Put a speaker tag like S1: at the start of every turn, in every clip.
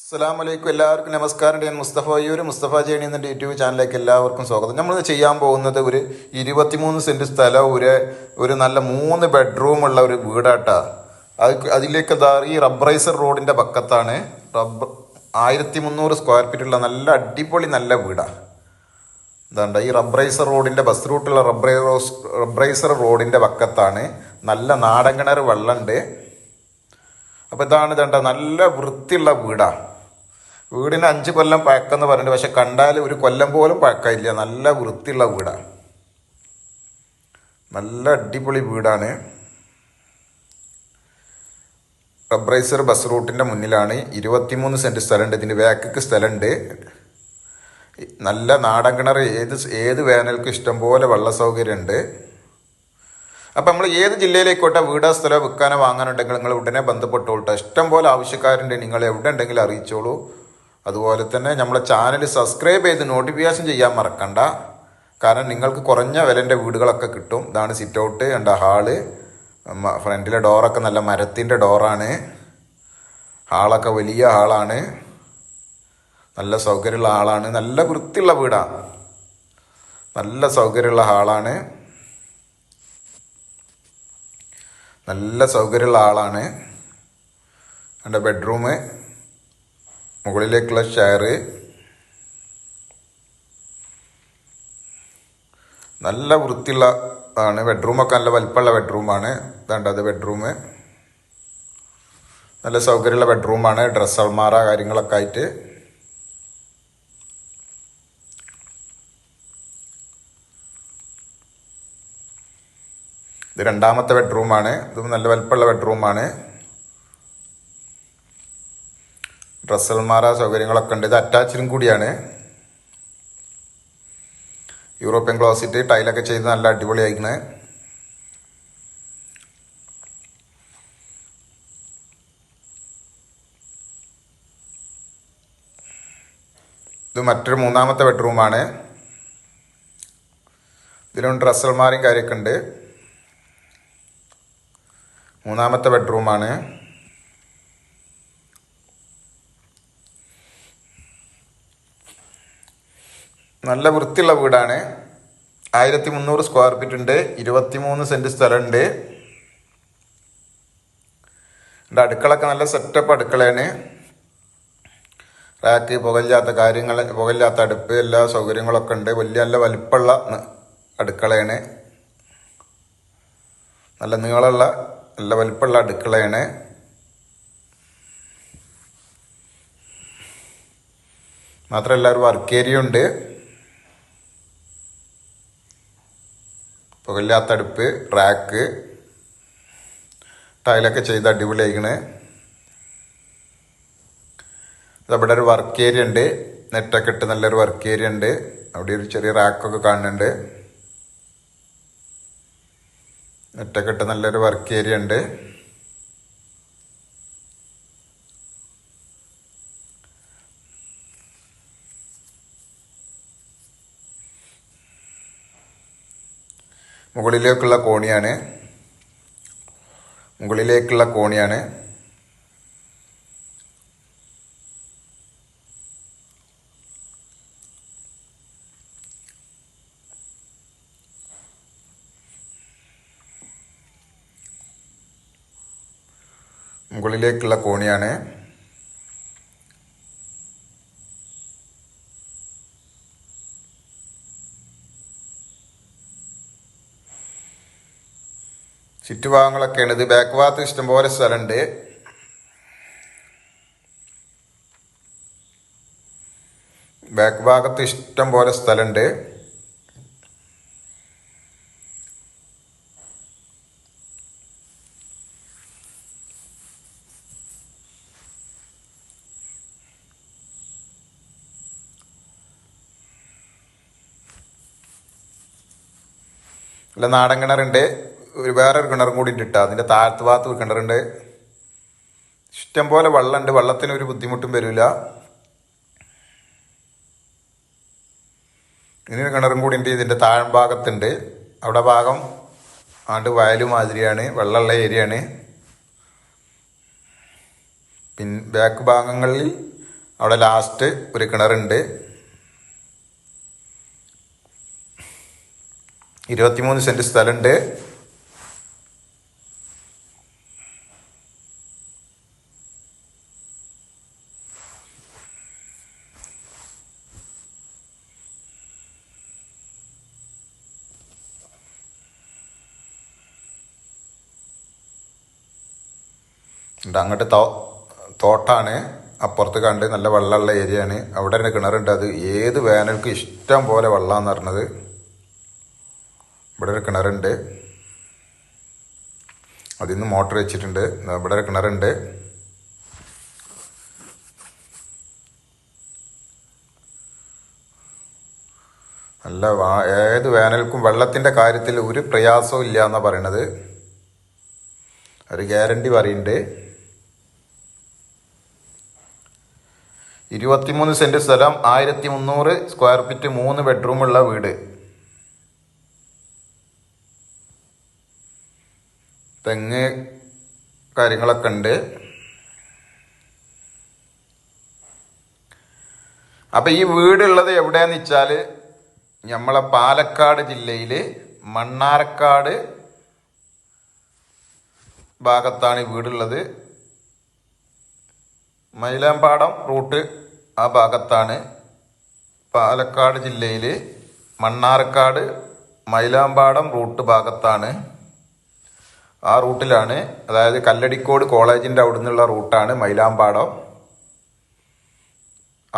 S1: അസ്സലാമലൈക്കും. എല്ലാവർക്കും നമസ്കാരം. ഞാൻ മുസ്തഫ ജേണി എന്ന യൂട്യൂബ് ചാനലിലേക്ക് എല്ലാവർക്കും സ്വാഗതം. നമ്മൾ ചെയ്യാൻ പോകുന്നത് ഒരു 23 സെൻറ്റ് സ്ഥലം ഒരു നല്ല 3 ബെഡ്റൂമുള്ള ഒരു വീടാട്ടാ. അതിലേക്ക് ഈ റബ്ബറൈസർ റോഡിൻ്റെ പക്കത്താണ്. 1300 സ്ക്വയർ ഫീറ്റുള്ള നല്ല അടിപൊളി നല്ല വീടാണ്. ഇതാണ്ട ഈ റബ്ബറൈസർ റോഡിൻ്റെ ബസ് റൂട്ടുള്ള റബ്ബറൈസർ റോഡിൻ്റെ പക്കത്താണ്. നല്ല നാടൻ കിണർ വെള്ളമുണ്ട്. അപ്പോൾ ഇതാണ്ട നല്ല വൃത്തിയുള്ള വീടാണ്. വീടിന് 5 കൊല്ലം പഴക്കമെന്ന് പറഞ്ഞിട്ട്, പക്ഷെ കണ്ടാൽ ഒരു കൊല്ലം പോലും പഴക്കമില്ല. നല്ല വൃത്തിയുള്ള വീടാണ്. നല്ല അടിപൊളി വീടാണ്. റബ്ബറൈസർ ബസ് റൂട്ടിൻ്റെ മുന്നിലാണ്. 23 സെൻറ്റ് സ്ഥലമുണ്ട്. ഇതിന് ബാക്കിക്ക് സ്ഥലമുണ്ട്. നല്ല നാടൻ കിണർ, ഏത് വേനൽക്കും ഇഷ്ടംപോലെ വെള്ള സൗകര്യമുണ്ട്. അപ്പം നമ്മൾ ഏത് ജില്ലയിലേക്കോട്ടെ വീടോ സ്ഥലമോ വിൽക്കാനോ വാങ്ങാനുണ്ടെങ്കിൽ നിങ്ങൾ ഉടനെ ബന്ധപ്പെട്ടോളൂ. ഇഷ്ടംപോലെ ആവശ്യക്കാരുണ്ട്. നിങ്ങൾ എവിടെ ഉണ്ടെങ്കിലും അറിയിച്ചോളൂ. അതുപോലെ തന്നെ നമ്മളെ ചാനൽ സബ്സ്ക്രൈബ് ചെയ്ത് നോട്ടിഫിക്കേഷൻ ചെയ്യാൻ മറക്കണ്ട. കാരണം നിങ്ങൾക്ക് കുറഞ്ഞ വിലൻ്റെ വീടുകളൊക്കെ കിട്ടും. ഇതാണ് സിറ്റ് ഔട്ട്, ഹാള്. ഫ്രണ്ടിലെ ഡോറൊക്കെ നല്ല മരത്തിൻ്റെ ഡോറാണ്. ഹാളൊക്കെ വലിയ ഹാളാണ്. നല്ല സൗകര്യമുള്ള ഹാളാണ്. നല്ല വൃത്തിയുള്ള വീടാണ്. നല്ല സൗകര്യമുള്ള ഹാളാണ്. നല്ല സൗകര്യമുള്ള ആളാണ്. എൻ്റെ ബെഡ്റൂം, മുകളിലേക്കുള്ള ഷെയർ, നല്ല വൃത്തിയുള്ള ആണ്. ബെഡ്റൂമൊക്കെ നല്ല വലിപ്പമുള്ള ബെഡ്റൂമാണ്. അത് ബെഡ്റൂം നല്ല സൗകര്യമുള്ള ബെഡ്റൂമാണ്. ഡ്രസ്സ് അൾമാറ കാര്യങ്ങളൊക്കെ ആയിട്ട്. ഇത് രണ്ടാമത്തെ ബെഡ്റൂമാണ്. ഇതും നല്ല വലിപ്പമുള്ള ബെഡ്റൂമാണ്. ഡ്രസ്സ് അൾമാറ സൗകര്യങ്ങളൊക്കെ ഉണ്ട്. ഇത് അറ്റാച്ചിലും കൂടിയാണ്. യൂറോപ്യൻ ക്ലോസറ്റ് ടൈലൊക്കെ ചെയ്ത് നല്ല അടിപൊളിയായിരിക്കണേ. ഇത് മറ്റൊരു മൂന്നാമത്തെ ബെഡ്റൂമാണ്. ഇതിലും ഡ്രസ്സ് അൾമാരയും കാര്യമൊക്കെ ഉണ്ട്. മൂന്നാമത്തെ ബെഡ്റൂമാണ്. നല്ല വൃത്തിയുള്ള വീടാണ്. 1300 സ്ക്വയർ ഫീറ്റ് ഉണ്ട്. 23 സെൻറ്റ് സ്ഥലമുണ്ട്. എൻ്റെ അടുക്കളൊക്കെ നല്ല സെറ്റപ്പ് അടുക്കളയാണ്. റാക്ക്, പുകയില്ലാത്ത അടുപ്പ്, എല്ലാ സൗകര്യങ്ങളൊക്കെ ഉണ്ട്. നല്ല വലിപ്പമുള്ള അടുക്കളയാണ്. നല്ല നീളമുള്ള നല്ല വലിപ്പമുള്ള അടുക്കളയാണ്. മാത്രമല്ല ഒരു വർക്ക് ഏരിയ ഉണ്ട്. പുകയില്ലാത്ത അടുപ്പ്, റാക്ക്, ടൈലൊക്കെ ചെയ്ത് അടിപൊളിയായിക്കണ്. അവിടെ ഒരു വർക്ക് ഏരിയ ഉണ്ട്. നെറ്റൊക്കെ ഇട്ട് നല്ലൊരു വർക്ക് ഏരിയ ഉണ്ട്. അവിടെ ഒരു ചെറിയ റാക്കൊക്കെ കാണുന്നുണ്ട്. നെറ്റൊക്കെ ഇട്ട് നല്ലൊരു വർക്ക് ഏരിയ ഉണ്ട്. മുകളിലേക്കുള്ള കോണിയാണ്. മുകളിലേക്കുള്ള കോണിയാണ്. മുകളിലേക്കുള്ള കോണിയാണ്. ചുറ്റുഭാഗങ്ങളൊക്കെയാണ്. ഇത് ബാക്ക് ഭാഗത്ത് ഇഷ്ടംപോലെ സ്ഥലമുണ്ട്. ബാക്ക് ഭാഗത്ത് ഇഷ്ടം പോലെ സ്ഥലമുണ്ട്. നല്ല നാടൻ കിണറുണ്ട്. വേറൊരു കിണറും കൂടി ഉണ്ട്. അതിൻ്റെ താഴത്ത് ഭാഗത്ത് ഒരു കിണറുണ്ട്. ഇഷ്ടംപോലെ വെള്ളമുണ്ട്. വെള്ളത്തിന് ഒരു ബുദ്ധിമുട്ടും വരില്ല. ഇനിയൊരു കിണറും കൂടി ഉണ്ട്. ഇതിൻ്റെ താഴ്ഭാഗത്തുണ്ട്. അവിടെ ഭാഗം വയല് മാതിരിയാണ്. വെള്ളമുള്ള ഏരിയയാണ്. ബാക്ക് ഭാഗങ്ങളിൽ അവിടെ ലാസ്റ്റ് ഒരു കിണറുണ്ട്. 23 സെൻറ്റ് സ്ഥലമുണ്ട്. അങ്ങോട്ട് തോട്ടാണ്, അപ്പുറത്ത് കണ്ട് നല്ല വെള്ളമുള്ള ഏരിയയാണ്. അവിടെ തന്നെ കിണറുണ്ട്. അത് ഏത് വേനൽക്കും ഇഷ്ടം പോലെ വെള്ളമാണെന്ന് പറഞ്ഞത്. ഇവിടെ ഒരു കിണറുണ്ട്, അതിൽ നിന്ന് മോട്ടർ വെച്ചിട്ടുണ്ട്. ഇവിടെ ഒരു കിണറുണ്ട്. നല്ല ഏത് വേനൽക്കും വെള്ളത്തിൻ്റെ കാര്യത്തിൽ ഒരു പ്രയാസവും ഇല്ല എന്നാണ് പറയണത്. ഒരു ഗ്യാരണ്ടി പറയുന്നുണ്ട്. 23 സെൻറ്റ് സ്ഥലം, 1300 സ്ക്വയർ ഫീറ്റ്, 3 ബെഡ്റൂമുള്ള വീട്. തെങ്ങ് കാര്യങ്ങളൊക്കെ ഉണ്ട്. അപ്പം ഈ വീടുള്ളത് എവിടെയാന്ന് വെച്ചാൽ നമ്മളെ പാലക്കാട് ജില്ലയിൽ മണ്ണാർക്കാട് ഭാഗത്താണ് ഈ വീടുള്ളത്. മൈലാമ്പാടം റൂട്ട് ആ ഭാഗത്താണ്. പാലക്കാട് ജില്ലയിൽ മണ്ണാർക്കാട് മൈലാമ്പാടം റൂട്ട് ഭാഗത്താണ്. ആ റൂട്ടിലാണ്, അതായത് കല്ലടിക്കോട് കോളേജിൻ്റെ അവിടെ നിന്നുള്ള റൂട്ടാണ് മൈലാമ്പാടം.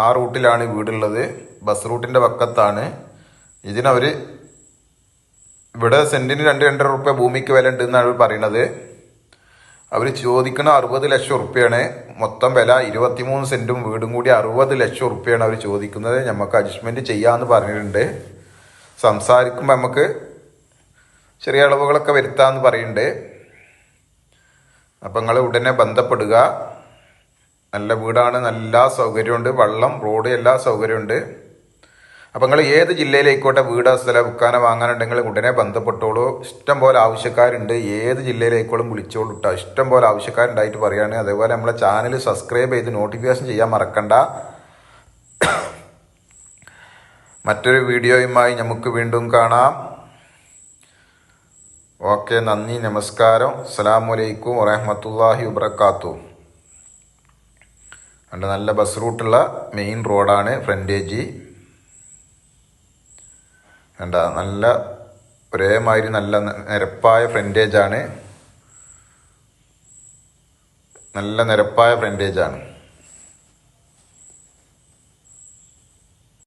S1: ആ റൂട്ടിലാണ് വീടുള്ളത്. ബസ് റൂട്ടിൻ്റെ പക്കത്താണ്. ഇതിനവർ ഇവിടെ സെൻറ്റിന് 2-2.5 റുപ്യ ഭൂമിക്ക് വില ഉണ്ടെന്നാണ് അവർ പറയണത്. അവർ ചോദിക്കണ 60 ലക്ഷം റുപ്യാണ് മൊത്തം വില. 23 സെൻറ്റും വീടും കൂടി 60 ലക്ഷം റുപ്യാണ് അവർ ചോദിക്കുന്നത്. നമുക്ക് അഡ്ജസ്റ്റ്മെൻറ്റ് ചെയ്യാമെന്ന് പറഞ്ഞിട്ടുണ്ട്. സംസാരിക്കുമ്പോൾ നമുക്ക് ചെറിയ അളവുകളൊക്കെ വരുത്താമെന്ന് പറയുന്നുണ്ട്. അപ്പം നിങ്ങൾ ഉടനെ ബന്ധപ്പെടുക. നല്ല വീടാണ്, നല്ല സൗകര്യമുണ്ട്, വെള്ളം, റോഡ്, എല്ലാ സൗകര്യമുണ്ട്. അപ്പം നിങ്ങൾ ഏത് ജില്ലയിലേക്കോട്ടെ വീട്, സ്ഥലം വിൽക്കാനോ വാങ്ങാനുണ്ടെങ്കിൽ ഉടനെ ബന്ധപ്പെട്ടോളൂ. ഇഷ്ടം പോലെ ആവശ്യക്കാരുണ്ട്. ഏത് ജില്ലയിലേക്കോളും വിളിച്ചോളൂ കേട്ടോ. ഇഷ്ടം പോലെ ആവശ്യക്കാരുണ്ടായിട്ട് പറയുകയാണ്. അതേപോലെ നമ്മളെ ചാനൽ സബ്സ്ക്രൈബ് ചെയ്ത് നോട്ടിഫിക്കേഷൻ ചെയ്യാൻ മറക്കണ്ട. മറ്റൊരു വീഡിയോയുമായി നമുക്ക് വീണ്ടും കാണാം. ഓക്കെ, നന്ദി, നമസ്കാരം. അസ്സലാമു അലൈക്കും വറഹ്മത്തുള്ളാഹി വബറകാതുഹു. അതുകൊണ്ട് നല്ല ബസ് റൂട്ടുള്ള മെയിൻ റോഡാണ്. ഫ്രണ്ടേജ് വേണ്ട, നല്ല ഒരേമാതിരി നല്ല നിരപ്പായ ഫ്രണ്ടേജാണ്. നല്ല നിരപ്പായ ഫ്രണ്ടേജാണ്.